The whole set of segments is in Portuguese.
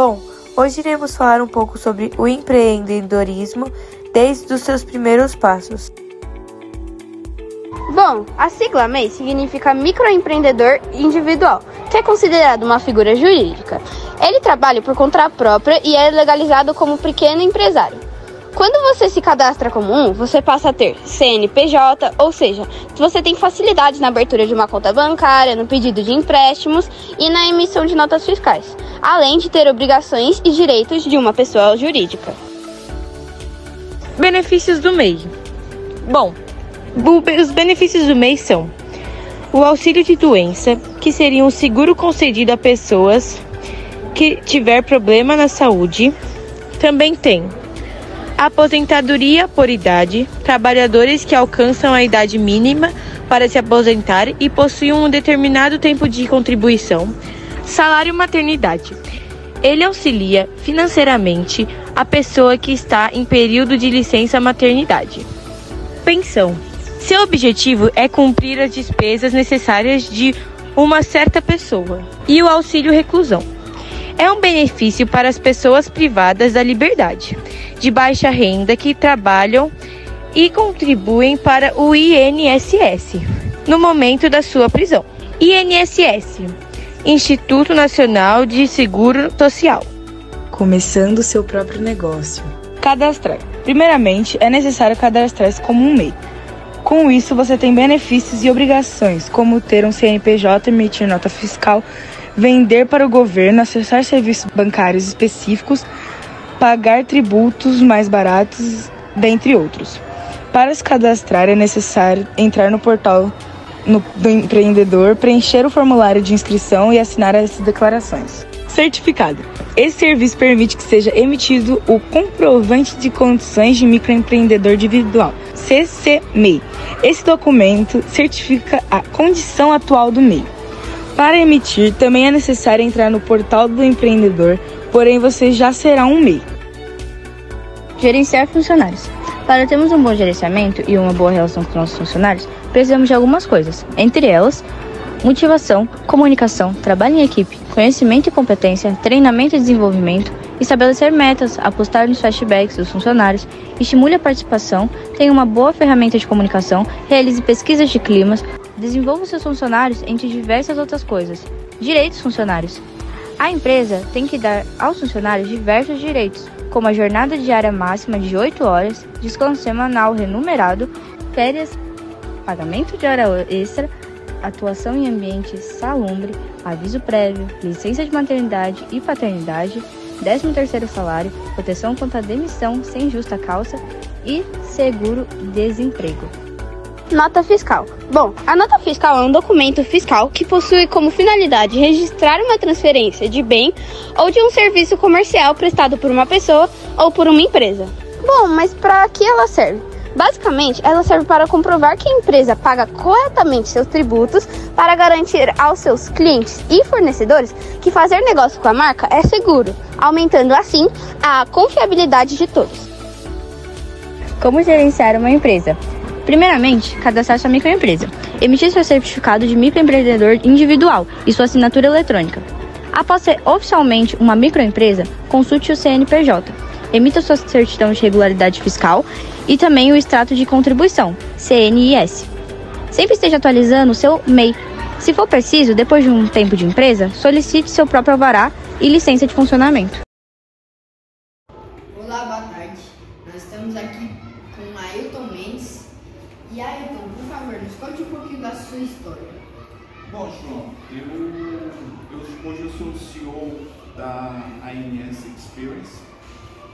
Bom, hoje iremos falar um pouco sobre o empreendedorismo desde os seus primeiros passos. Bom, a sigla MEI significa microempreendedor individual, que é considerado uma figura jurídica. Ele trabalha por conta própria e é legalizado como pequeno empresário. Quando você se cadastra como você passa a ter CNPJ, ou seja, você tem facilidades na abertura de uma conta bancária, no pedido de empréstimos e na emissão de notas fiscais, além de ter obrigações e direitos de uma pessoa jurídica. Benefícios do MEI. Bom, os benefícios do MEI são o auxílio de doença, que seria um seguro concedido a pessoas que tiver problema na saúde. Também tem a aposentadoria por idade, trabalhadores que alcançam a idade mínima para se aposentar e possuem um determinado tempo de contribuição. Salário maternidade. Ele auxilia financeiramente a pessoa que está em período de licença maternidade. Pensão. Seu objetivo é cumprir as despesas necessárias de uma certa pessoa. E o auxílio reclusão. É um benefício para as pessoas privadas da liberdade, de baixa renda que trabalham e contribuem para o INSS no momento da sua prisão. INSS, Instituto Nacional de Seguro Social. Começando seu próprio negócio. Cadastrar. Primeiramente, é necessário cadastrar-se como um MEI. Com isso, você tem benefícios e obrigações, como ter um CNPJ, emitir nota fiscal, vender para o governo, acessar serviços bancários específicos, pagar tributos mais baratos, dentre outros. Para se cadastrar, é necessário entrar no portal do empreendedor, preencher o formulário de inscrição e assinar as declarações. Certificado. Esse serviço permite que seja emitido o comprovante de condições de microempreendedor individual, CCMEI. Esse documento certifica a condição atual do MEI. Para emitir, também é necessário entrar no portal do empreendedor, porém você já será um MEI. Gerenciar funcionários. Para termos um bom gerenciamento e uma boa relação com nossos funcionários, precisamos de algumas coisas, entre elas, motivação, comunicação, trabalho em equipe, conhecimento e competência, treinamento e desenvolvimento, estabelecer metas, apostar nos feedbacks dos funcionários, estimule a participação, tenha uma boa ferramenta de comunicação, realize pesquisas de climas, desenvolva seus funcionários entre diversas outras coisas. Direitos funcionários. A empresa tem que dar aos funcionários diversos direitos, como a jornada diária máxima de 8 horas, descanso semanal remunerado, férias, pagamento de hora extra, atuação em ambiente salubre, aviso prévio, licença de maternidade e paternidade, 13º salário, proteção contra demissão sem justa causa e seguro-desemprego. Nota fiscal. Bom, a nota fiscal é um documento fiscal que possui como finalidade registrar uma transferência de bem ou de um serviço comercial prestado por uma pessoa ou por uma empresa. Bom, mas para que ela serve? Basicamente, ela serve para comprovar que a empresa paga corretamente seus tributos para garantir aos seus clientes e fornecedores que fazer negócio com a marca é seguro, aumentando assim a confiabilidade de todos. Como gerenciar uma empresa? Primeiramente, cadastrar sua microempresa. Emitir seu certificado de microempreendedor individual e sua assinatura eletrônica. Após ser oficialmente uma microempresa, consulte o CNPJ. Emita sua certidão de regularidade fiscal e também o extrato de contribuição, CNIS. Sempre esteja atualizando o seu MEI. Se for preciso, depois de um tempo de empresa, solicite seu próprio alvará e licença de funcionamento. Olá, boa tarde. Nós estamos aqui com Ailton Mendes. E Ailton, por favor, nos conte um pouquinho da sua história. Bom, João, hoje eu sou o CEO da ANS Experience.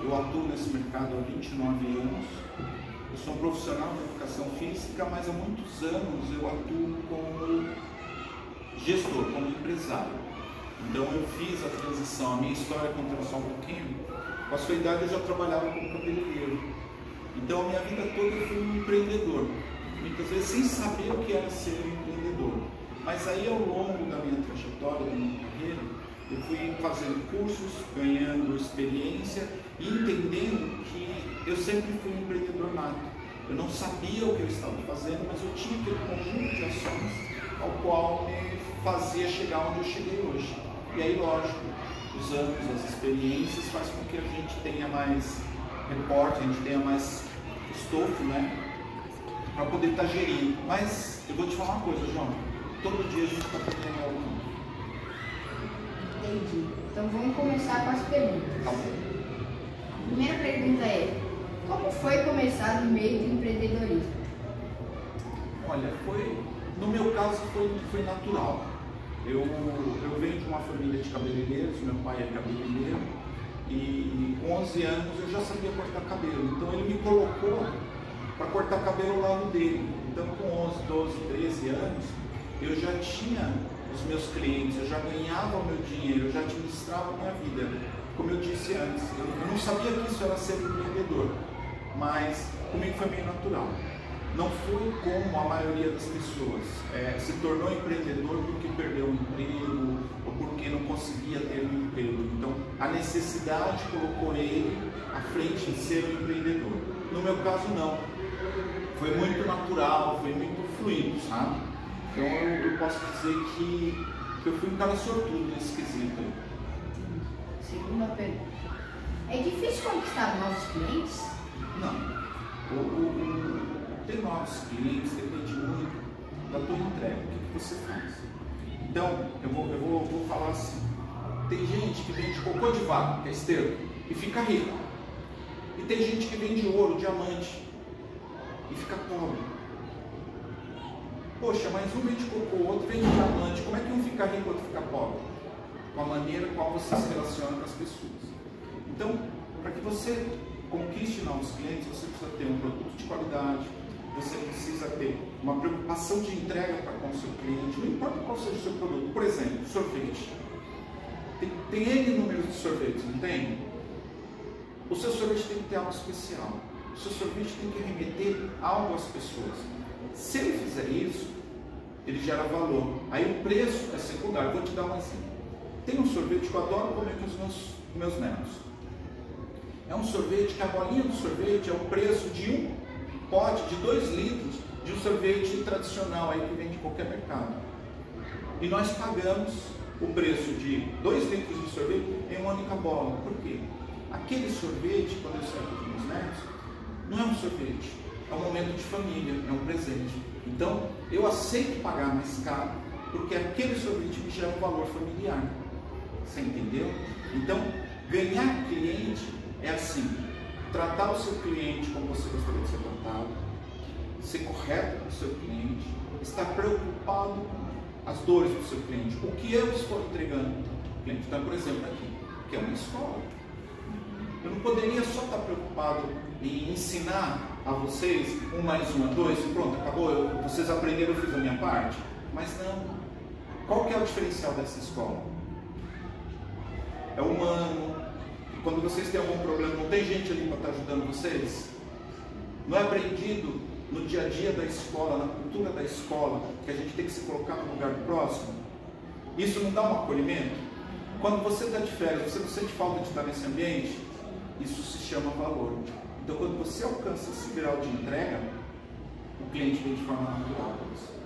Eu atuo nesse mercado há 29 anos. Eu sou um profissional de educação física, mas há muitos anos eu atuo como gestor, como empresário. Então eu fiz a transição, a minha história conta só um pouquinho. Com a sua idade eu já trabalhava como cabeleireiro. Então a minha vida toda eu fui um empreendedor. Muitas vezes sem saber o que era ser um empreendedor. Mas aí ao longo da minha trajetória, da minha carreira, eu fui fazendo cursos, ganhando experiência e entendendo que eu sempre fui um empreendedor nato. Eu não sabia o que eu estava fazendo, mas eu tinha aquele conjunto de ações ao qual me fazia chegar onde eu cheguei hoje. E aí, lógico, os anos, as experiências, faz com que a gente tenha mais reporte, a gente tenha mais estofo, né? Para poder estar gerindo. Mas eu vou te falar uma coisa, João. Todo dia a gente está aprendendo algo novo. Entendi. Então vamos começar com as perguntas. Tá bom. A primeira pergunta é: como foi começar no meio do empreendedorismo? Olha, no meu caso foi natural. Eu venho de uma família de cabeleireiros, meu pai é cabeleireiro, e com 11 anos eu já sabia cortar cabelo. Então ele me colocou para cortar cabelo ao lado dele. Então com 11, 12, 13 anos, eu já tinha os meus clientes, eu já ganhava o meu dinheiro, eu já administrava a minha vida. Como eu disse antes, eu não sabia que isso era ser empreendedor, mas comigo foi meio natural. Não foi como a maioria das pessoas se tornou empreendedor porque perdeu o emprego ou porque não conseguia ter um emprego. Então a necessidade colocou ele à frente de ser um empreendedor. No meu caso não, foi muito natural, foi muito fluido, sabe? Então eu posso dizer que eu fui um cara sortudo nesse quesito. Segunda pergunta: é difícil conquistar novos clientes? Não. Ter novos clientes depende muito da tua entrega, o que você faz. Então, eu vou falar assim: tem gente que vende cocô de vaca, que é esterco, e fica rico. E tem gente que vende ouro, diamante, e fica pobre. Poxa, mas um vende cocô, o outro vende diamante. Como é que um fica rico e o outro fica pobre? Com a maneira qual você se relaciona com as pessoas. Então, para que você conquiste novos clientes, você precisa ter um produto de qualidade, você precisa ter uma preocupação de entrega para com o seu cliente, não importa qual seja o seu produto. Por exemplo, sorvete. Tem N números de sorvetes, não tem? O seu sorvete tem que ter algo especial. O seu sorvete tem que remeter algo às pessoas. Se ele fizer isso, ele gera valor. Aí o preço é secundário. Vou te dar um exemplo. Tem um sorvete que eu adoro comer com os meus netos. É um sorvete que a bolinha do sorvete é o preço de um pote de 2 litros de um sorvete tradicional aí que vem de qualquer mercado. E nós pagamos o preço de 2 litros de sorvete em uma única bola. Por quê? Aquele sorvete, quando eu saio com os meus netos, não é um sorvete, é um momento de família, é um presente. Então, eu aceito pagar mais caro, porque aquele sorvete me gera um valor familiar. Você entendeu? Então, ganhar cliente é assim: tratar o seu cliente como você gostaria de ser tratado, ser correto com o seu cliente, estar preocupado com as dores do seu cliente, o que eu estou entregando ao cliente. Então, por exemplo, aqui, que é uma escola, eu não poderia só estar preocupado em ensinar a vocês 1 mais 1 é 2 e pronto, acabou, vocês aprenderam, eu fiz a minha parte. Mas não. Qual que é o diferencial dessa escola? É humano. Quando vocês têm algum problema, não tem gente ali para estar ajudando vocês? Não é aprendido no dia a dia da escola, na cultura da escola, que a gente tem que se colocar no lugar do próximo? Isso não dá um acolhimento? Quando você está de férias, você não sente falta de estar nesse ambiente? Isso se chama valor. Então, quando você alcança esse grau de entrega, o cliente vem de forma natural para você.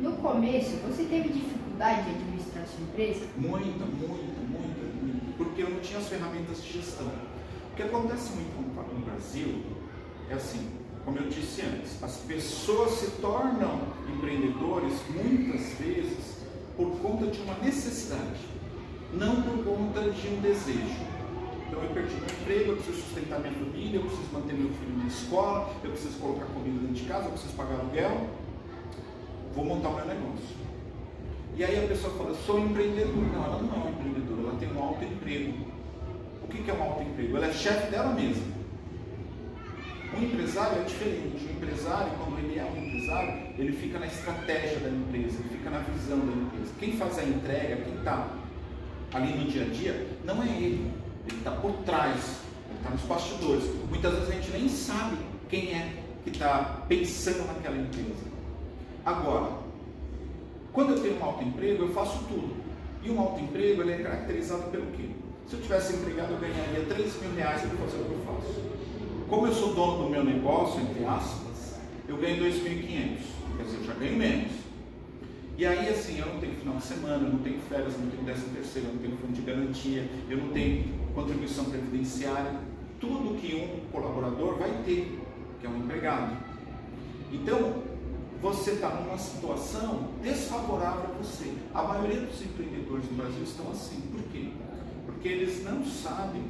No começo, você teve dificuldade de administrar a sua empresa? Muita. Porque eu não tinha as ferramentas de gestão. O que acontece muito no Brasil é assim, como eu disse antes, as pessoas se tornam empreendedores muitas vezes por conta de uma necessidade, não por conta de um desejo. Então eu perdi meu emprego, eu preciso sustentar minha família, eu preciso manter meu filho na escola, eu preciso colocar comida dentro de casa, eu preciso pagar aluguel, vou montar o meu negócio. E aí a pessoa fala, sou empreendedor. Não, ela não é uma empreendedora, ela tem um autoemprego. O que é um autoemprego? Ela é chefe dela mesma. Um empresário é diferente. O empresário, quando ele é um empresário, ele fica na estratégia da empresa, ele fica na visão da empresa. Quem faz a entrega, quem está ali no dia a dia, não é ele está por trás, ele está nos bastidores. Muitas vezes a gente nem sabe quem é que está pensando naquela empresa. Agora, quando eu tenho um autoemprego, eu faço tudo. E um autoemprego, ele é caracterizado pelo quê? Se eu tivesse empregado, eu ganharia 3 mil reais para fazer o que eu faço. Como eu sou dono do meu negócio, entre aspas, eu ganho 2.500. Quer dizer, eu já ganho menos. E aí, assim, eu não tenho final de semana, eu não tenho férias, eu não tenho 13º, eu não tenho fundo de garantia, eu não tenho contribuição previdenciária. Tudo que um colaborador vai ter, que é um empregado. Então, você está numa situação desfavorável a você. A maioria dos empreendedores no Brasil estão assim. Por quê? Porque eles não sabem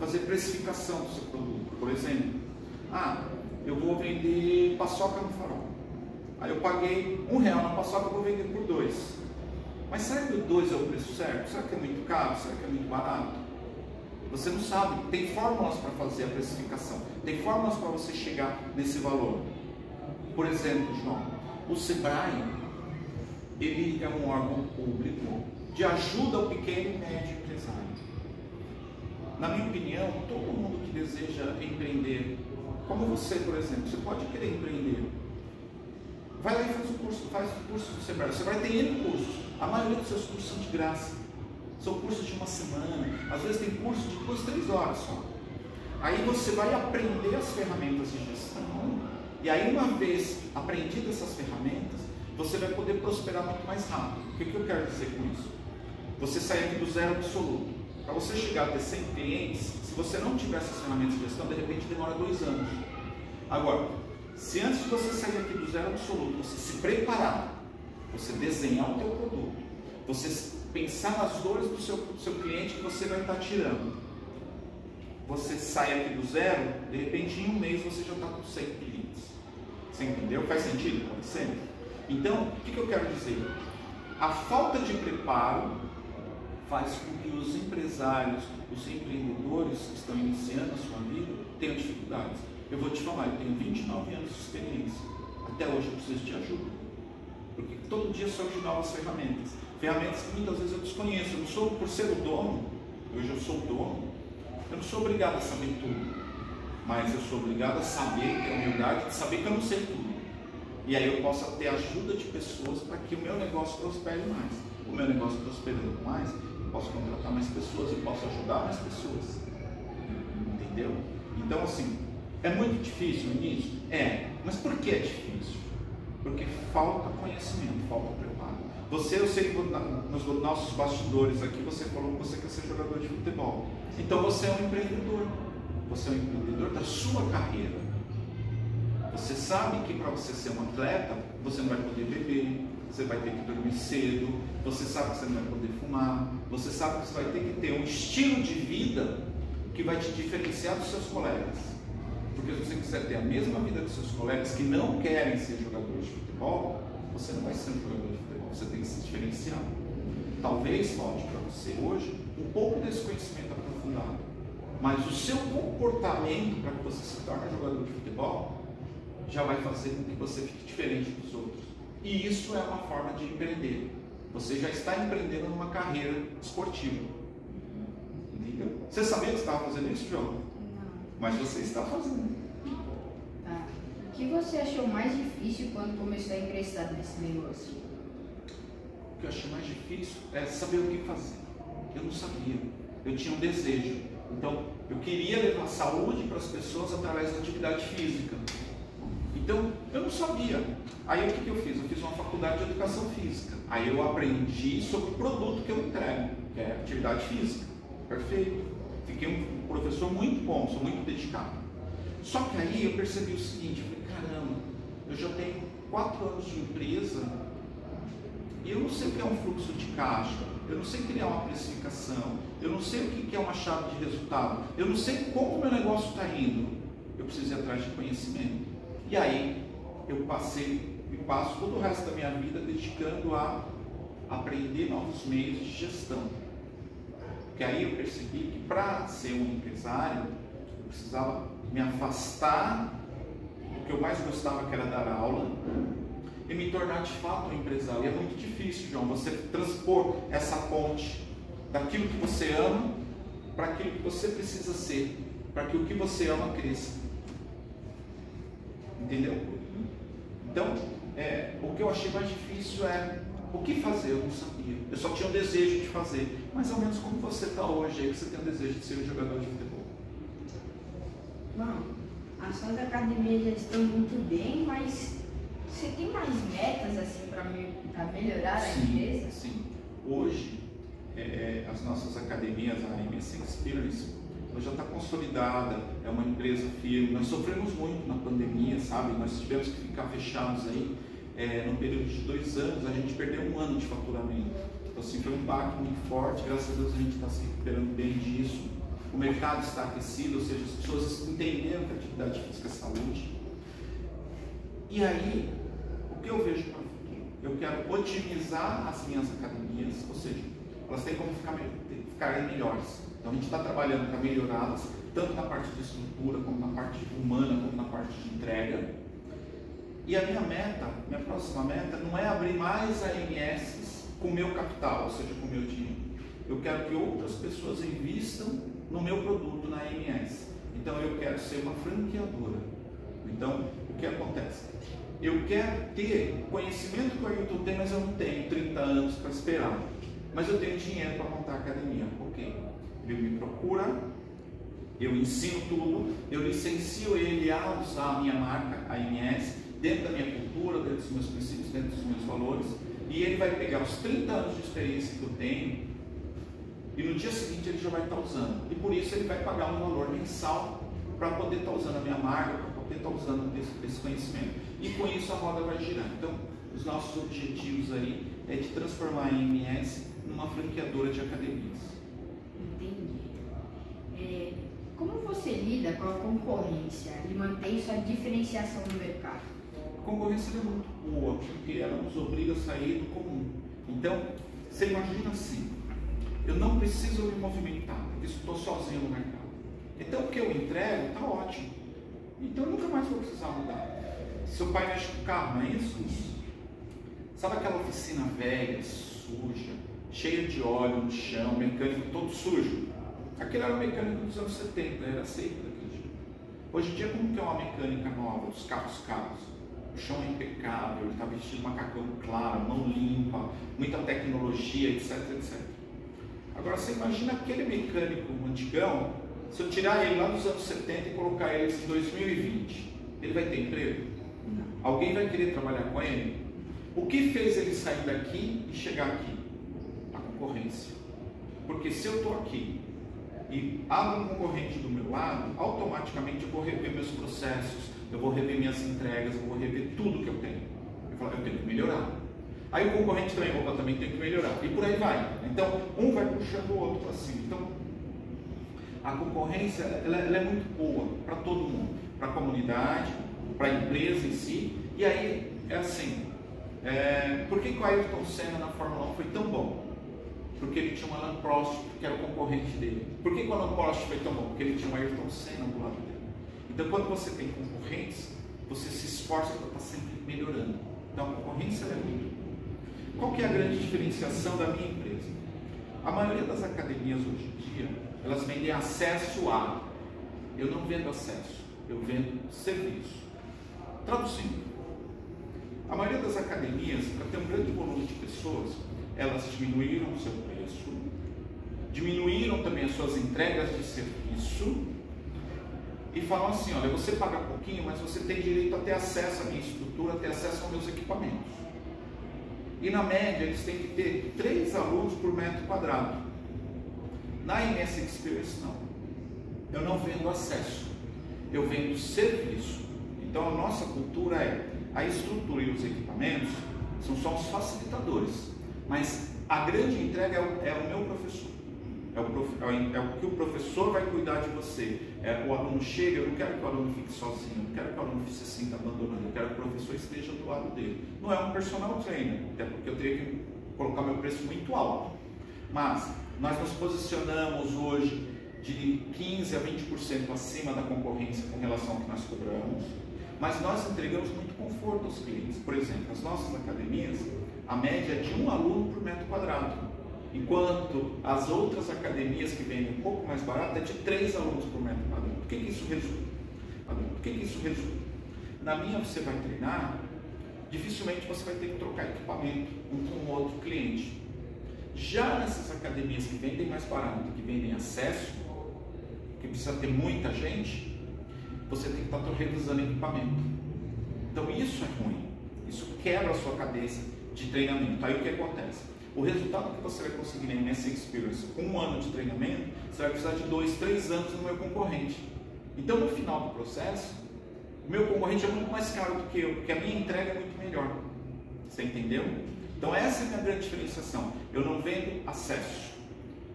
fazer precificação do seu produto. Por exemplo, eu vou vender paçoca no Farol. Aí eu paguei R$1 na paçoca, eu vou vender por 2. Mas será que o 2 é o preço certo? Será que é muito caro? Será que é muito barato? Você não sabe. Tem fórmulas para fazer a precificação. Tem fórmulas para você chegar nesse valor. Por exemplo, João, o Sebrae, ele é um órgão público de ajuda ao pequeno e médio empresário. Na minha opinião, todo mundo que deseja empreender, como você, por exemplo, você pode querer empreender. Vai lá e faz o curso do Sebrae. O Sebrae tem N cursos. A maioria dos seus cursos são de graça. São cursos de uma semana. Às vezes tem curso de 2, 3 horas só. Aí você vai aprender as ferramentas de gestão. E aí, uma vez aprendido essas ferramentas, você vai poder prosperar muito mais rápido. O que eu quero dizer com isso? Você sai aqui do zero absoluto. Para você chegar a ter 100 clientes, se você não tiver essas ferramentas de gestão, de repente demora 2 anos. Agora, se antes de você sair aqui do zero absoluto, você se preparar, você desenhar o teu produto, você pensar nas dores do seu cliente que você vai estar tirando, você sai aqui do zero, de repente em um mês você já está com 100 clientes. Você entendeu? Faz sentido para você? Então, o que eu quero dizer? A falta de preparo faz com que os empresários, os empreendedores que estão iniciando a sua vida tenham dificuldades. Eu vou te falar, eu tenho 29 anos de experiência. Até hoje eu preciso de ajuda. Porque todo dia surgem novas ferramentas. Ferramentas que muitas vezes eu desconheço. Eu não sou, por ser o dono, hoje eu sou o dono, eu não sou obrigado a saber tudo. Mas eu sou obrigado a saber, ter a humildade de saber que eu não sei tudo. E aí eu posso ter ajuda de pessoas para que o meu negócio prospere mais. O meu negócio prosperando mais, eu posso contratar mais pessoas, eu posso ajudar mais pessoas. Entendeu? Então, assim, é muito difícil no início? É. Mas por que é difícil? Porque falta conhecimento, falta preparo. Você, eu sei que nos nossos bastidores aqui, você falou que você quer ser jogador de futebol. Então você é um empreendedor. Você é um empreendedor da sua carreira. Você sabe que para você ser um atleta, você não vai poder beber, você vai ter que dormir cedo, você sabe que você não vai poder fumar, você sabe que você vai ter que ter um estilo de vida que vai te diferenciar dos seus colegas. Porque se você quiser ter a mesma vida dos seus colegas que não querem ser jogadores de futebol, você não vai ser um jogador de futebol, você tem que se diferenciar. Talvez falte para você hoje um pouco desse conhecimento aprofundado. Mas o seu comportamento para que você se torne jogador de futebol já vai fazer com que você fique diferente dos outros. E isso é uma forma de empreender. Você já está empreendendo numa carreira esportiva. Entendeu? Você sabia que você estava fazendo isso, João? Não. Mas você está fazendo. Tá. O que você achou mais difícil quando começou a ingressar nesse negócio? O que eu achei mais difícil é saber o que fazer. Eu não sabia. Eu tinha um desejo. Então, eu queria levar saúde para as pessoas através da atividade física. Então, eu não sabia. Aí, o que eu fiz? Eu fiz uma faculdade de educação física. Aí, eu aprendi sobre o produto que eu entrego, que é atividade física. Perfeito. Fiquei um professor muito bom, sou muito dedicado. Só que aí, eu percebi o seguinte, eu falei, caramba, eu já tenho 4 anos de empresa e eu não sei o que é um fluxo de caixa. Eu não sei criar uma precificação, eu não sei o que é uma chave de resultado, eu não sei como o meu negócio está indo. Eu preciso ir atrás de conhecimento. E aí, eu passo todo o resto da minha vida dedicando a aprender novos meios de gestão. Porque aí eu percebi que para ser um empresário, eu precisava me afastar do que eu mais gostava, que era dar aula, e me tornar de fato um empresário. E é muito difícil, João, você transpor essa ponte daquilo que você ama para aquilo que você precisa ser, para que o que você ama cresça. Entendeu? Então, o que eu achei mais difícil é o que fazer. Eu não sabia. Eu só tinha o desejo de fazer. Mais ou menos como você está hoje, aí que você tem o desejo de ser um jogador de futebol. Bom, as suas academias já estão muito bem, mas Você tem mais metas assim para melhorar a empresa? Sim. Hoje, as nossas academias, a MS Experience, ela já está consolidada, é uma empresa firme. Nós sofremos muito na pandemia, sabe? Nós tivemos que ficar fechados aí. No período de 2 anos, a gente perdeu 1 ano de faturamento. Então, assim, foi um impacto muito forte. Graças a Deus, a gente está se recuperando bem disso. O mercado está aquecido, ou seja, as pessoas entenderam que a atividade física é saúde. E aí, o que eu vejo para o futuro? Eu quero otimizar as minhas academias, ou seja, elas têm como ficarem melhores. Então, a gente está trabalhando para melhorá-las, tanto na parte de estrutura, como na parte humana, como na parte de entrega. E a minha próxima meta não é abrir mais AMSs com o meu capital, ou seja, com o meu dinheiro. Eu quero que outras pessoas invistam no meu produto na AMS. Então eu quero ser uma franqueadora. Então, o que acontece? Eu quero ter conhecimento que o Ailton tem, mas eu não tenho 30 anos para esperar. Mas eu tenho dinheiro para montar a academia. Ok. Ele me procura, eu ensino tudo, eu licencio ele a usar a minha marca, a AMS, dentro da minha cultura, dentro dos meus princípios, dentro dos meus valores, e ele vai pegar os 30 anos de experiência que eu tenho, e no dia seguinte ele já vai estar usando. E por isso ele vai pagar um valor mensal para poder estar usando a minha marca, para poder estar usando esse conhecimento. E com isso a roda vai girar. Então, os nossos objetivos aí é de transformar a AMS numa franqueadora de academias. Entendi. Como você lida com a concorrência e mantém sua diferenciação no mercado? A concorrência é muito boa, porque ela nos obriga a sair do comum. Então, você imagina assim, eu não preciso me movimentar, porque estou sozinho no mercado. Então, o que eu entrego está ótimo. Então, eu nunca mais vou precisar mudar. Seu pai mexe com o carro, não é isso? Sabe aquela oficina velha, suja, cheia de óleo no chão, mecânico todo sujo? Aquele era o mecânico dos anos 70, era aceito daquele jeito. Hoje em dia, como que é uma mecânica nova dos carros caros? O chão é impecável, ele está vestido macacão claro, mão limpa, muita tecnologia, etc, etc. Agora, você imagina aquele mecânico antigão, se eu tirar ele lá dos anos 70 e colocar ele em 2020, ele vai ter emprego? Não. Alguém vai querer trabalhar com ele? O que fez ele sair daqui e chegar aqui? A concorrência. Porque se eu estou aqui e há um concorrente do meu lado, automaticamente eu vou rever meus processos, eu vou rever minhas entregas, eu vou rever tudo que eu tenho. Eu tenho que melhorar. Aí o concorrente também, eu também tenho que melhorar. E por aí vai. Então, um vai puxando o outro para cima. Então, a concorrência ela é muito boa para todo mundo. Para a comunidade, para a empresa em si. E aí, é assim, por que o Ayrton Senna na Fórmula 1 foi tão bom? Porque ele tinha um Alan Prost, que era o concorrente dele. Por que o Alan Prost foi tão bom? Porque ele tinha um Ayrton Senna do lado dele. Então, quando você tem concorrentes, você se esforça para estar sempre melhorando. Então, a concorrência é muito boa. Qual que é a grande diferenciação da minha empresa? A maioria das academias hoje em dia, elas vendem acesso a. Eu não vendo acesso, eu vendo serviço. Traduzindo, a maioria das academias, para ter um grande volume de pessoas, elas diminuíram o seu preço, diminuíram também as suas entregas de serviço e falam assim, olha, você paga pouquinho, mas você tem direito a ter acesso à minha estrutura, a ter acesso aos meus equipamentos. E na média eles têm que ter 3 alunos por metro quadrado. Na MS Experience não. Eu não vendo acesso, eu vendo serviço. Então a nossa cultura é a estrutura e os equipamentos são só os facilitadores. Mas a grande entrega é o meu professor. É o que o professor vai cuidar de você. O aluno chega, eu não quero que o aluno fique sozinho, eu não quero que o aluno se sinta abandonado, eu quero que o professor esteja do lado dele. Não é um personal trainer, até porque eu teria que colocar meu preço muito alto. Mas nós nos posicionamos hoje de 15% a 20% acima da concorrência com relação ao que nós cobramos. Mas nós entregamos muito conforto aos clientes. Por exemplo, as nossas academias, a média é de 1 aluno por metro quadrado. Enquanto as outras academias que vendem um pouco mais barato é de 3 alunos por metro quadrado. O que isso resulta? Na minha você vai treinar, dificilmente você vai ter que trocar equipamento um com o outro cliente. Já nessas academias que vendem mais barato, que vendem acesso, que precisa ter muita gente, você tem que estar revisando equipamento. Então isso é ruim. Isso quebra a sua cabeça de treinamento. Aí o que acontece? O resultado que você vai conseguir na MS Experience com 1 ano de treinamento, você vai precisar de 2, 3 anos no meu concorrente. Então, no final do processo, o meu concorrente é muito mais caro do que eu, porque a minha entrega é muito melhor. Você entendeu? Então, essa é a minha grande diferenciação. Eu não vendo acesso,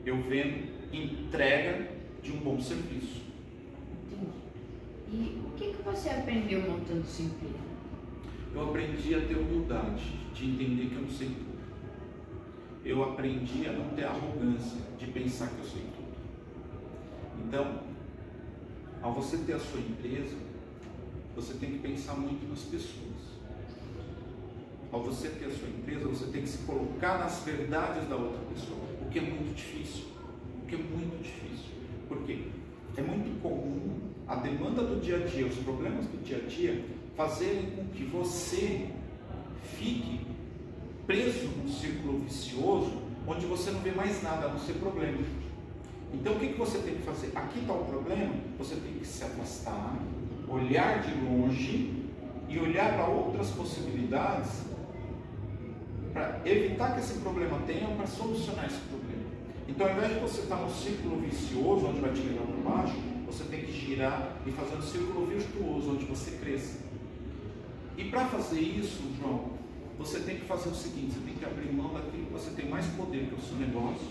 eu vendo entrega de um bom serviço. Entendi. E o que você aprendeu montando sua empresa? Eu aprendi a ter humildade, de entender que eu não sei tudo. Eu aprendi a não ter arrogância de pensar que eu sei tudo. Então, ao você ter a sua empresa, você tem que pensar muito nas pessoas. Ao você ter a sua empresa, você tem que se colocar nas verdades da outra pessoa, o que é muito difícil. O que é muito difícil. Por quê? É muito comum a demanda do dia a dia, os problemas do dia a dia, fazerem com que você fique preso num círculo vicioso, onde você não vê mais nada a não ser problema. Então o que você tem que fazer? Aqui está o problema, você tem que se afastar, olhar de longe e olhar para outras possibilidades para evitar que esse problema tenha ou para solucionar esse problema. Então, ao invés de você estar num círculo vicioso, onde vai te levar para baixo, você tem que girar e fazer um círculo virtuoso, onde você cresça. E para fazer isso, João, você tem que fazer o seguinte: você tem que abrir mão daquilo que você tem mais poder, que é o seu negócio.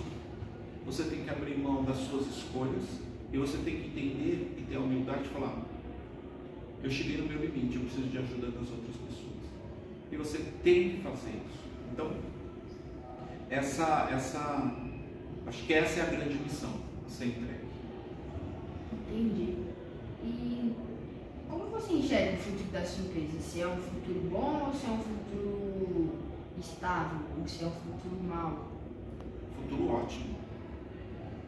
Você tem que abrir mão das suas escolhas. E você tem que entender e ter a humildade de falar: eu cheguei no meu limite, eu preciso de ajuda das outras pessoas. E você tem que fazer isso. Então, acho que essa é a grande missão a ser entregue. Entendi. E como você enxerga o futuro da sua empresa? Se é um futuro bom ou se é um futuro estável? Ou se é um futuro mau? Futuro ótimo.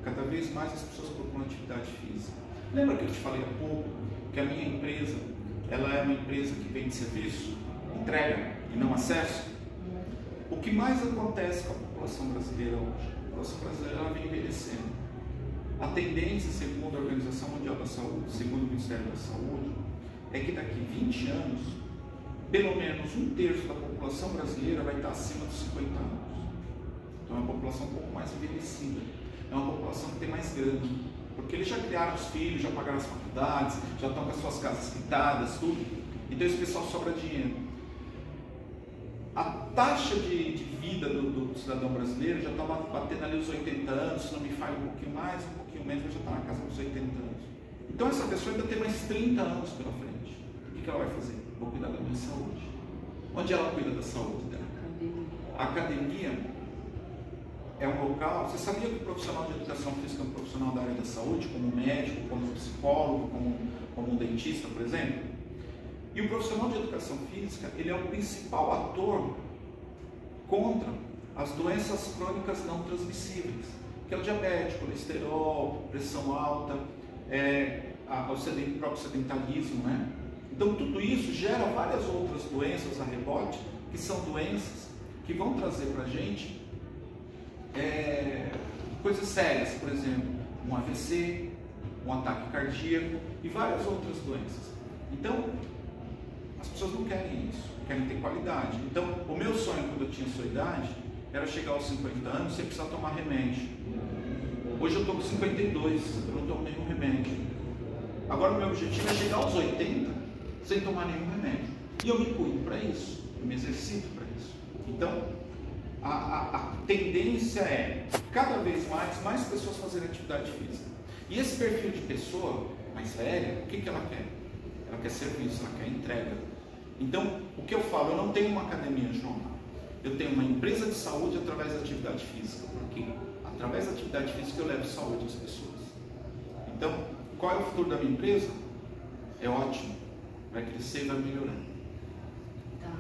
Cada vez mais as pessoas procuram atividade física. Lembra que eu te falei há pouco que a minha empresa, ela é uma empresa que vende serviço, entrega e não acesso? O que mais acontece com a população brasileira hoje? A população brasileira ela vem envelhecendo. A tendência, segundo a Organização Mundial da Saúde, segundo o Ministério da Saúde, é que daqui 20 anos, pelo menos 1/3 da população brasileira vai estar acima dos 50 anos. Então é uma população um pouco mais envelhecida. É uma população que tem mais grana. Porque eles já criaram os filhos, já pagaram as faculdades, já estão com as suas casas quitadas, tudo. Então esse pessoal sobra dinheiro. A taxa de vida do cidadão brasileiro já está batendo ali os 80 anos, se não me falha um pouquinho mais, um pouquinho menos, mas já está na casa dos 80 anos. Então essa pessoa ainda tem mais 30 anos pela frente. O que ela vai fazer? Vou cuidar da minha saúde. Onde ela cuida da saúde dela? A academia é um local. Você sabia que o profissional de educação física é um profissional da área da saúde, como um médico, como um psicólogo, como um dentista, por exemplo? E o profissional de educação física, ele é o principal ator contra as doenças crônicas não transmissíveis, que é o diabetes, colesterol, pressão alta, o próprio sedentarismo, né? Então tudo isso gera várias outras doenças a rebote, que são doenças que vão trazer para a gente coisas sérias, por exemplo, um AVC, um ataque cardíaco e várias outras doenças. Então, as pessoas não querem isso, querem ter qualidade. Então, o meu sonho quando eu tinha sua idade era chegar aos 50 anos sem precisar tomar remédio. Hoje eu estou com 52, eu não tomo nenhum remédio. Agora o meu objetivo é chegar aos 80 sem tomar nenhum remédio. E eu me cuido para isso, eu me exercito para isso. Então, a tendência é cada vez mais pessoas fazerem atividade física. E esse perfil de pessoa mais velha, o que ela quer? Ela quer serviço, ela quer entrega. Então, o que eu falo, eu não tenho uma academia, João. Eu tenho uma empresa de saúde através da atividade física. Porque através da atividade física eu levo saúde às pessoas. Então, qual é o futuro da minha empresa? É ótimo. Vai crescer e vai melhorar. Tá.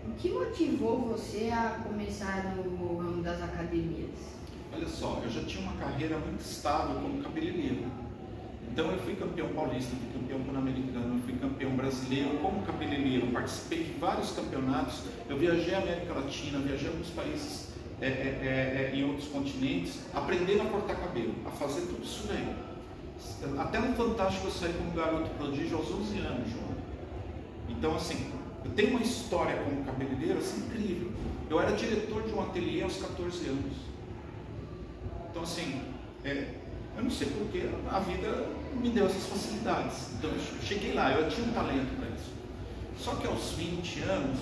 O que motivou você a começar no ramo das academias? Olha só, eu já tinha uma carreira muito estável como cabeleireiro. Então eu fui campeão paulista, fui campeão pan-americano, eu fui campeão brasileiro como cabeleireiro, participei de vários campeonatos, eu viajei a América Latina, viajei a alguns países em outros continentes, aprendendo a cortar cabelo, a fazer tudo isso daí. Até no Fantástico eu saí como garoto prodígio aos 11 anos, João. Então assim, Eu tenho uma história como cabeleireiro assim, incrível. Eu era diretor de um ateliê aos 14 anos. Então assim, eu não sei porque a vida me deu essas facilidades. Então eu cheguei lá, eu tinha um talento para isso. Só que aos 20 anos,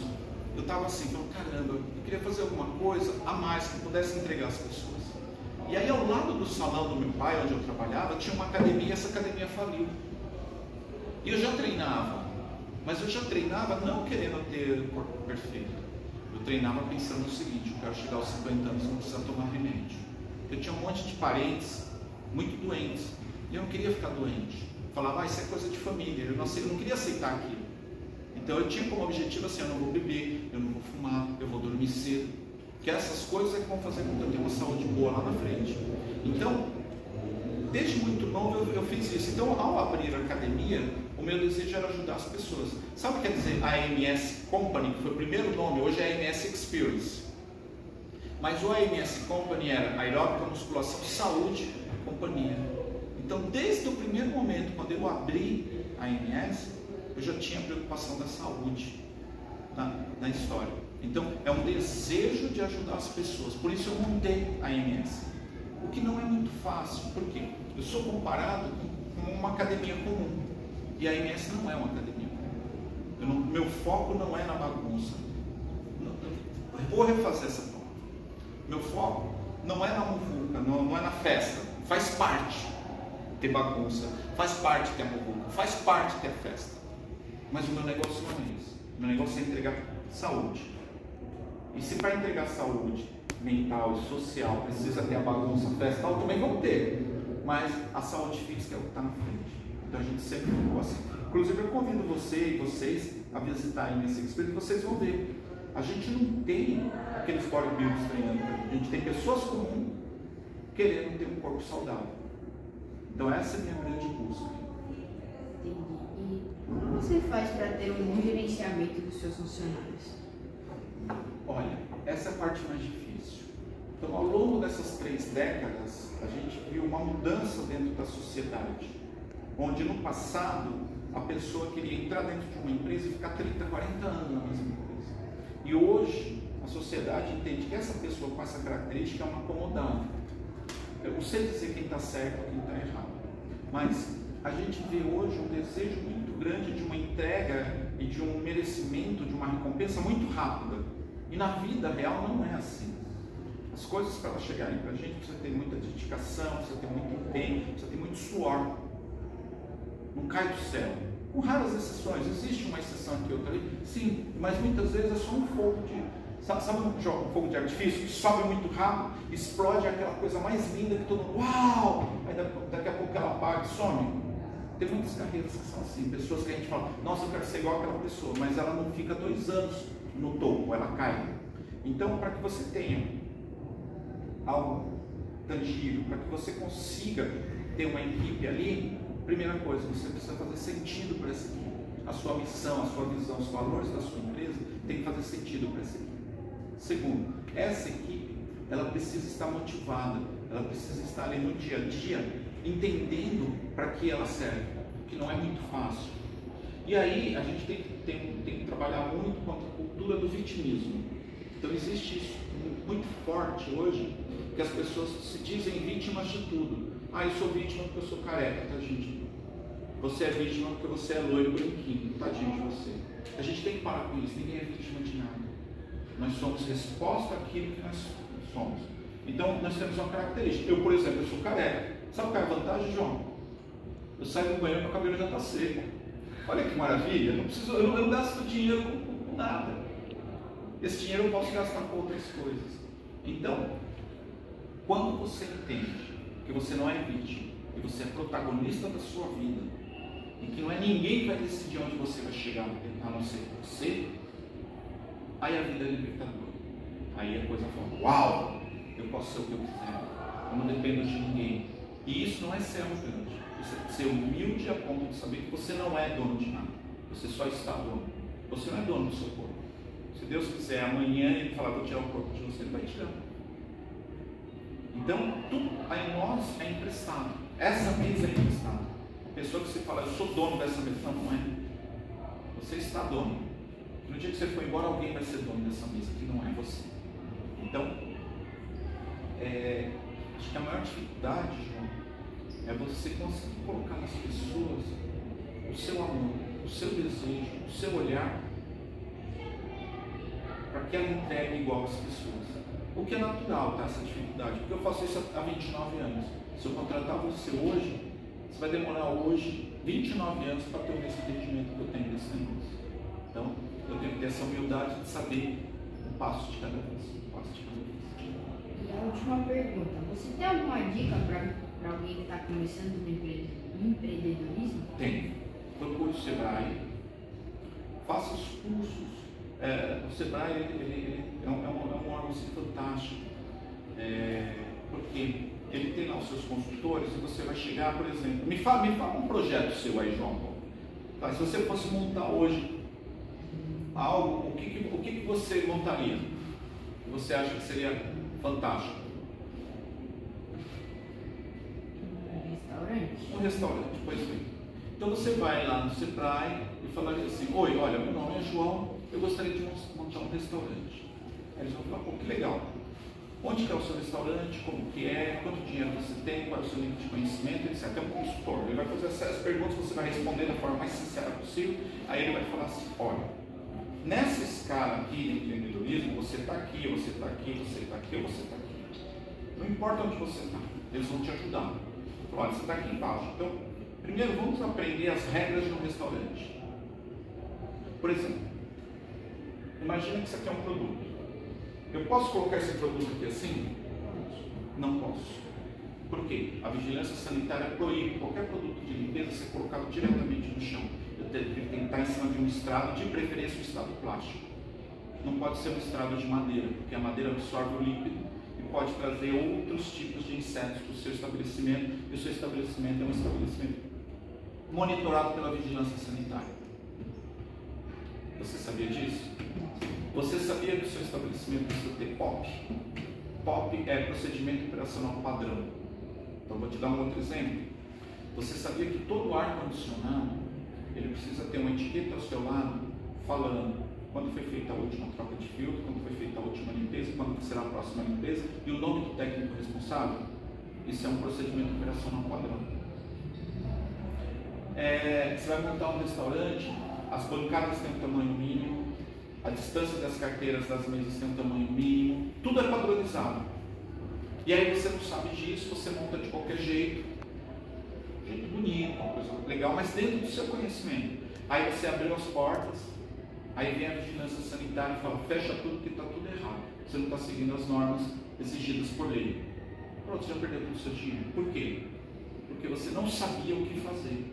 eu estava assim, falando, caramba, eu queria fazer alguma coisa a mais que pudesse entregar às pessoas. E aí ao lado do salão do meu pai, onde eu trabalhava, tinha uma academia, essa academia faliu. E eu já treinava, mas eu já treinava não querendo ter o corpo perfeito. Eu treinava pensando no seguinte, eu quero chegar aos 50 anos, não precisar tomar remédio. Eu tinha um monte de parentes muito doentes, e eu não queria ficar doente. Falava, isso é coisa de família, eu não queria aceitar aquilo. Então eu tinha como objetivo assim, eu não vou beber, eu não vou fumar, eu vou dormir cedo. Que essas coisas é que vão fazer com que eu tenha uma saúde boa lá na frente. Então, desde muito novo eu fiz isso. Então, ao abrir a academia, o meu desejo era ajudar as pessoas. Sabe o que quer dizer a AMS Company, que foi o primeiro nome, hoje é a AMS Experience. Mas o AMS Company era aeróbica, musculação, saúde, companhia. Então, desde o primeiro momento, quando eu abri a AMS, eu já tinha a preocupação da saúde na história. Então, é um desejo de ajudar as pessoas. Por isso eu montei a AMS. O que não é muito fácil. Por quê? Eu sou comparado com uma academia comum. E a AMS não é uma academia comum. Meu foco não é na bagunça. Vou refazer essa palavra. Meu foco não é na muvuca, não é na festa. Faz parte ter bagunça. Faz parte ter a muvuca. Faz parte ter a festa. Mas o meu negócio não é isso. O meu negócio é entregar saúde. E se para entregar saúde mental e social precisa ter a bagunça, a festa, tal, também vão ter. Mas a saúde física é o que está na frente. Então a gente sempre ficou assim. Inclusive eu convido você e vocês a visitarem nesse experiência, vocês vão ver. A gente não tem aqueles bodybuilders treinando. A gente tem pessoas comuns querendo ter um corpo saudável. Então essa é a minha grande busca. Entendi. E como você faz para ter um bom gerenciamento dos seus funcionários? Olha, essa é a parte mais difícil. Então, ao longo dessas 3 décadas, a gente viu uma mudança dentro da sociedade, onde no passado a pessoa queria entrar dentro de uma empresa e ficar 30, 40 anos na mesma empresa. E hoje a sociedade entende que essa pessoa com essa característica é uma acomodada. Eu não sei dizer quem está certo ou quem está errado, mas a gente vê hoje um desejo muito grande de uma entrega e de um merecimento, de uma recompensa muito rápida. E na vida real não é assim. As coisas para elas chegarem para a gente precisa ter muita dedicação, precisa ter muito empenho, precisa ter muito suor. Não cai do céu. Com raras exceções, existe uma exceção aqui, outra ali, sim, mas muitas vezes é só um fogo de... Sabe um fogo de artifício que sobe muito rápido, explode aquela coisa mais linda que todo mundo... Uau! Aí daqui a pouco ela apaga e some. Tem muitas carreiras que são assim, pessoas que a gente fala, nossa, eu quero ser igual àquela pessoa, mas ela não fica 2 anos no topo, ela cai. Então, para que você tenha algo tangível, para que você consiga ter uma equipe ali, primeira coisa, você precisa fazer sentido para essa equipe. A sua missão, a sua visão, os valores da sua empresa tem que fazer sentido para essa equipe. Segundo, essa equipe, ela precisa estar motivada, ela precisa estar ali no dia a dia, entendendo para que ela serve, que não é muito fácil. E aí a gente tem que trabalhar muito contra a cultura do vitimismo. Então existe isso muito forte hoje, que as pessoas se dizem vítimas de tudo. Eu sou vítima porque eu sou careca, tá, gente? Você é vítima porque você é loiro branquinho, tadinho de você. A gente tem que parar com isso, ninguém é vítima de nada. Nós somos resposta àquilo que nós somos. Então nós temos uma característica. Eu, por exemplo, eu sou careca. Sabe qual é a vantagem, João? Eu saio do banheiro e meu cabelo já está seco. Olha que maravilha, eu não gasto dinheiro com nada. Esse dinheiro eu posso gastar com outras coisas. Então, quando você entende que você não é vítima, que você é protagonista da sua vida, e que não é ninguém que vai decidir onde você vai chegar, a não ser você, aí a vida é libertadora. Aí a coisa fala, uau, eu posso ser o que eu quiser, eu não dependo de ninguém. E isso não é ser arrogante. Você ser humilde a ponto de saber que você não é dono de nada. Você só está dono. Você não é dono do seu corpo. Se Deus quiser amanhã ele falar, vou tirar o corpo de você, ele vai tirar. Então, tudo aí nós é emprestado. Essa mesa é emprestada. A pessoa que você fala, eu sou dono dessa mesa, não é. Você está dono. que no dia que você for embora, alguém vai ser dono dessa mesa, que não é você. Então, acho que a maior dificuldade, João, é você conseguir colocar nas pessoas o seu amor, o seu desejo, o seu olhar, para que ela entregue igual às pessoas. O que é natural, tá? Essa dificuldade, porque eu faço isso há 29 anos. Se eu contratar você hoje, você vai demorar hoje 29 anos para ter o mesmo entendimento que eu tenho desse negócio. Então, eu tenho que ter essa humildade de saber um passo de cada vez. E a última pergunta, você tem alguma dica para alguém que está começando no empreendedorismo? Tem. Procure o Sebrae, faça os cursos. O Sebrae ele é um órgão fantástico, porque ele tem lá os seus consultores e você vai chegar, por exemplo, me fala um projeto seu aí, João. Tá, se você fosse montar hoje algo, o que você montaria? Você acha que seria fantástico? Um restaurante, pois bem. Então você vai lá no Sebrae e falaria assim: oi, olha, meu nome é João, eu gostaria de montar um restaurante. Aí eles vão falar: pô, que legal. Onde que é o seu restaurante, como que é, quanto dinheiro você tem, qual é o seu nível de conhecimento, etc. Tem um consultor, ele vai fazer essas perguntas, você vai responder da forma mais sincera possível. Aí ele vai falar assim: olha, nessa escala aqui de empreendedorismo, você está aqui, você está aqui, você está aqui, ou você está aqui. Não importa onde você está, eles vão te ajudar. Olha, você está aqui embaixo. Então, primeiro vamos aprender as regras de um restaurante. Por exemplo, imagina que isso aqui é um produto. Eu posso colocar esse produto aqui assim? Não posso. Por quê? A vigilância sanitária proíbe qualquer produto de limpeza ser colocado diretamente no chão. Ele tem que estar em cima de um estrado, de preferência um estrado plástico. Não pode ser um estrado de madeira, porque a madeira absorve o líquido e pode trazer outros tipos de insetos para o seu estabelecimento, e o seu estabelecimento é um estabelecimento monitorado pela vigilância sanitária. Você sabia disso? Você sabia que o seu estabelecimento precisa ter POP? POP é procedimento operacional padrão. Então vou te dar um outro exemplo. Você sabia que todo ar-condicionado ele precisa ter uma etiqueta ao seu lado falando quando foi feita a última troca de filtro, quando foi feita a última limpeza, quando será a próxima limpeza e o nome do técnico responsável? Isso é um procedimento operacional padrão. Você vai montar um restaurante, as bancadas têm um tamanho mínimo, a distância das carteiras das mesas tem um tamanho mínimo, tudo é padronizado. E aí você não sabe disso, você monta de qualquer jeito bonito, uma coisa legal, mas dentro do seu conhecimento. Aí você abriu as portas, aí vem a vigilância sanitária e fala: fecha tudo porque está tudo errado, você não está seguindo as normas exigidas por lei. Pronto, você já perdeu todo o seu dinheiro. Por quê? Porque você não sabia o que fazer.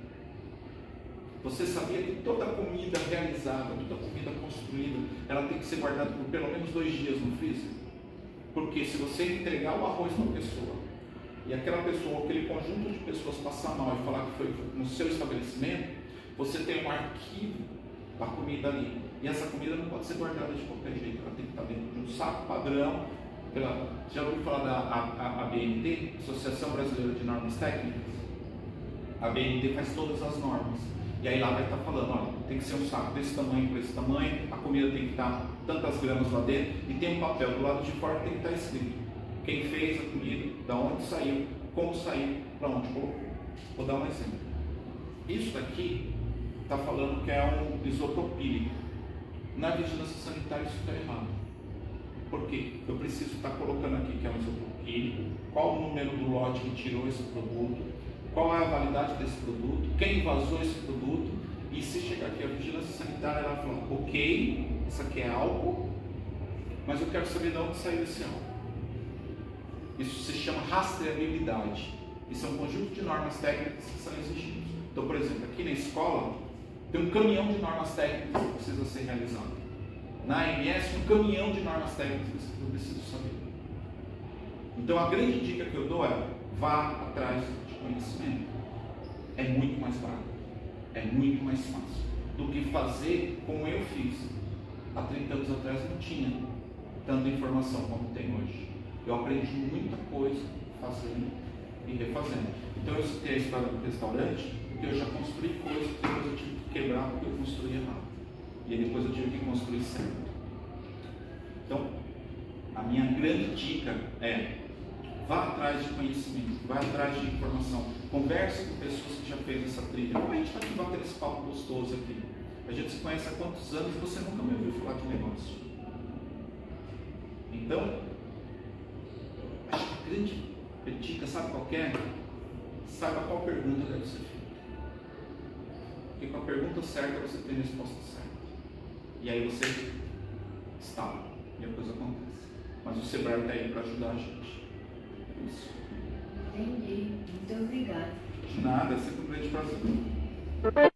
Você sabia que toda comida realizada, toda comida construída, ela tem que ser guardada por pelo menos 2 dias no freezer? Porque se você entregar o arroz para uma pessoa, e aquela pessoa, aquele conjunto de pessoas passar mal e falar que foi no seu estabelecimento, você tem um arquivo da comida ali. E essa comida não pode ser guardada de qualquer jeito, ela tem que estar dentro de um saco padrão. Já ouviu falar da ABNT, Associação Brasileira de Normas Técnicas? A ABNT faz todas as normas. E aí lá vai estar falando: olha, tem que ser um saco desse tamanho por esse tamanho, a comida tem que estar tantas gramas lá dentro, e tem um papel do lado de fora que tem que estar escrito quem fez a comida, da onde saiu, como saiu, para onde colocou. Vou dar um exemplo. Isso daqui está falando que é um isopropílico. Na vigilância sanitária isso está errado. Por quê? Eu preciso estar colocando aqui que é um isopropílico, qual o número do lote que tirou esse produto, qual é a validade desse produto, quem vazou esse produto, e se chegar aqui a vigilância sanitária, ela vai falar: ok, isso aqui é álcool, mas eu quero saber de onde saiu esse álcool. Isso se chama rastreabilidade. Isso é um conjunto de normas técnicas que são exigidas. Então, por exemplo, aqui na escola tem um caminhão de normas técnicas que precisa ser realizado. Na AMS, um caminhão de normas técnicas que eu preciso saber. Então, a grande dica que eu dou é: vá atrás de conhecimento. É muito mais barato, é muito mais fácil do que fazer como eu fiz. Há 30 anos atrás não tinha tanta informação como tem hoje. Eu aprendi muita coisa fazendo e refazendo. Então eu citei a história do restaurante, porque eu já construí coisas que depois eu tive que quebrar porque eu construí errado. E aí depois eu tive que construir certo. Então, a minha grande dica é: vá atrás de conhecimento, vá atrás de informação, converse com pessoas que já fez essa trilha. Como a gente está aqui batendo esse papo gostoso aqui? A gente se conhece há quantos anos e você nunca me ouviu falar de negócio. Então, acho que a grande dica, sabe qual é? Saiba qual pergunta deve ser feita. Porque com a pergunta certa você tem a resposta certa. E aí você está e a coisa acontece. Mas o Sebrae está aí para ajudar a gente. Isso. Entendi. Muito obrigado. De nada, é sempre um grande prazer.